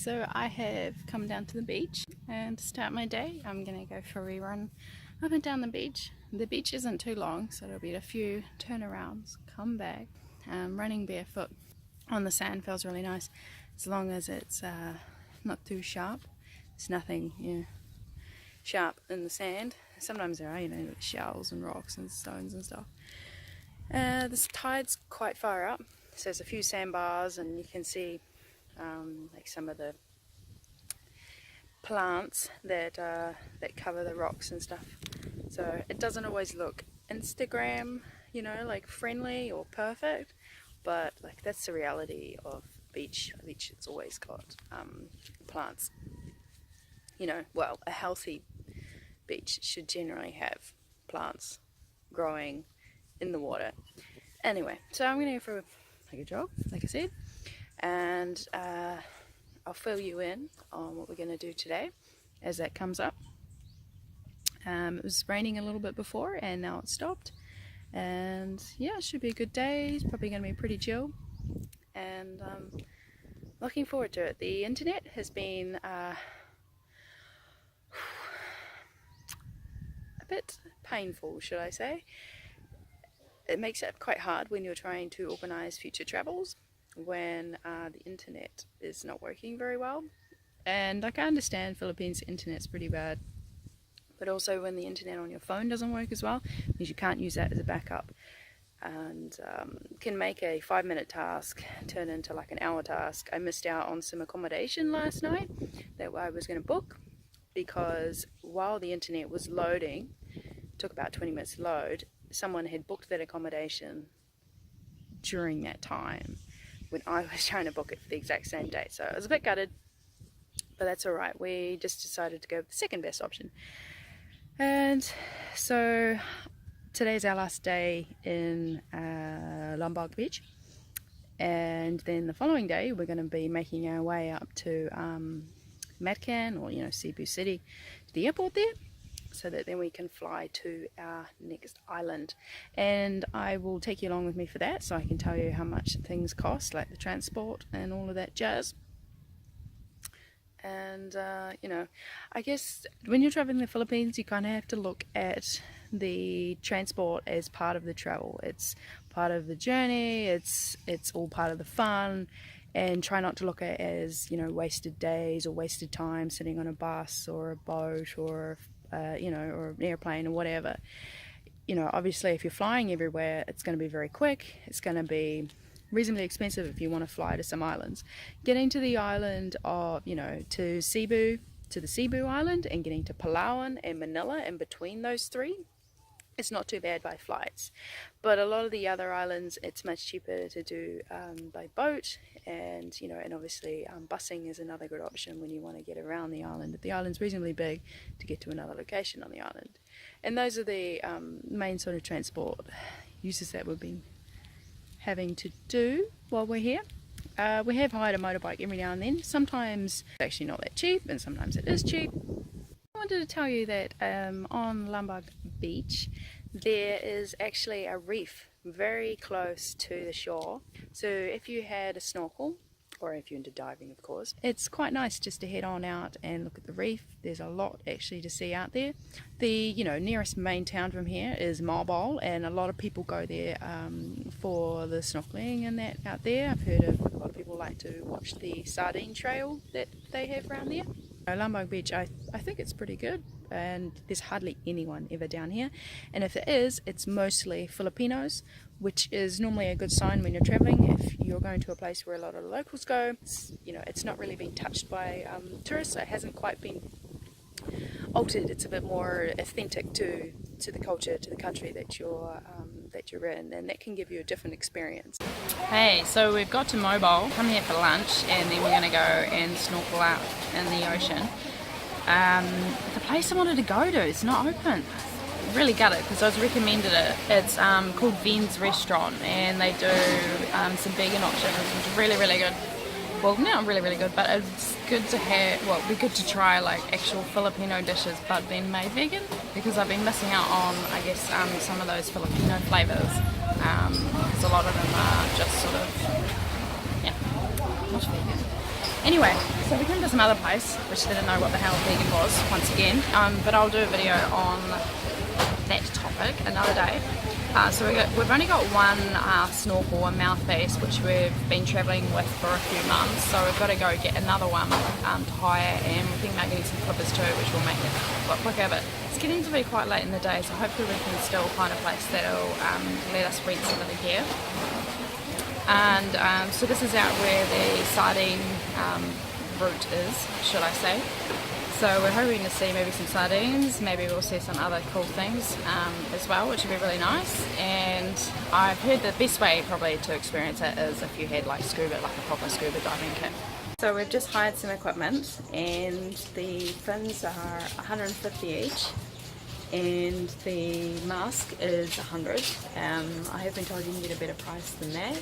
So I have come down to the beach, and to start my day I'm going to go for a rerun up and down the beach. The beach isn't too long, so it'll be a few turnarounds, come back. Running barefoot on the sand feels really nice, as long as it's not too sharp. There's nothing sharp in the sand. Sometimes there are, shells and rocks and stones and stuff. This tide's quite far up, so there's a few sandbars, and you can see like some of the plants that cover the rocks and stuff. So it doesn't always look Instagram, like friendly or perfect, but like that's the reality of beach. A beach it's always got plants. Well, a healthy beach should generally have plants growing in the water. Anyway, so I'm going to go for a jog, like I said, and I'll fill you in on what we're going to do today as that comes up. It was raining a little bit before, and now it's stopped, and yeah, it should be a good day. It's probably going to be pretty chill, and looking forward to it. The internet has been a bit painful, should I say. It makes it quite hard when you're trying to organise future travels, when the internet is not working very well. And like, I understand Philippines internet's pretty bad, but also when the internet on your phone doesn't work as well, because you can't use that as a backup, and can make a 5-minute task turn into like an hour task. I missed out on some accommodation last night that I was going to book, because while the internet was loading, it took about 20 minutes to load, someone had booked that accommodation during that time when I was trying to book it for the exact same date. So I was a bit gutted, but that's alright. We just decided to go with the second best option. And so today's our last day in Moalboal Beach, and then the following day we're going to be making our way up to Matcan, or Cebu City, to the airport there, so that then we can fly to our next island. And I will take you along with me for that, so I can tell you how much things cost, like the transport and all of that jazz. And I guess when you're traveling the Philippines, you kind of have to look at the transport as part of the travel. It's part of the journey, it's all part of the fun, and try not to look at it as wasted days or wasted time sitting on a bus or a boat or or an airplane or whatever. Obviously if you're flying everywhere, it's going to be very quick. It's going to be reasonably expensive if you want to fly to some islands. Getting to the island of, to Cebu, to the Cebu island, and getting to Palawan and Manila, in between those three, it's not too bad by flights. But a lot of the other islands, it's much cheaper to do by boat, and and obviously busing is another good option when you want to get around the island. If the island's reasonably big, to get to another location on the island. And those are the main sort of transport uses that we've been having to do while we're here. We have hired a motorbike every now and then. Sometimes it's actually not that cheap, and sometimes it is cheap. I wanted to tell you that on Moalboal Beach there is actually a reef very close to the shore. So if you had a snorkel, or if you're into diving of course, it's quite nice just to head on out and look at the reef. There's a lot actually to see out there. The nearest main town from here is Moalboal, and a lot of people go there for the snorkeling and that out there. I've heard of a lot of people like to watch the sardine trail that they have around there. Moalboal Beach, I think it's pretty good, and there's hardly anyone ever down here, and if there is, it's mostly Filipinos, which is normally a good sign when you're traveling. If you're going to a place where a lot of the locals go, it's not really been touched by tourists. It hasn't quite been altered. It's a bit more authentic to the culture, to the country that you're in, and that can give you a different experience. Hey, so we've got to Moalboal, come here for lunch, and then we're going to go and snorkel out in the ocean. The place I wanted to go to, it's not open. Really gutted, because I was recommended it. It's called Ven's Restaurant, and they do some vegan options, which is really, really good. Well, not really, really good, but it's good to have, well, it'd be good to try like actual Filipino dishes, but then made vegan, because I've been missing out on, I guess, some of those Filipino flavours, because a lot of them are just sort of, yeah, not vegan. Anyway, so we came to some other place, which didn't know what the hell vegan was, once again, but I'll do a video on that topic another day. So we've only got one snorkel and mouthpiece, which we've been travelling with for a few months, so we've got to go get another one to hire, and we think about getting some flippers too, which will make it a lot quicker, but it's getting to be quite late in the day, so hopefully we can still find a place that'll let us rent some of the gear. And so this is out where the sardine route is, should I say. So we're hoping to see maybe some sardines, maybe we'll see some other cool things as well, which would be really nice. And I've heard the best way probably to experience it is if you had like a proper scuba diving kit. So we've just hired some equipment, and the fins are 150 each. And the mask is 100. I have been told you can get a better price than that.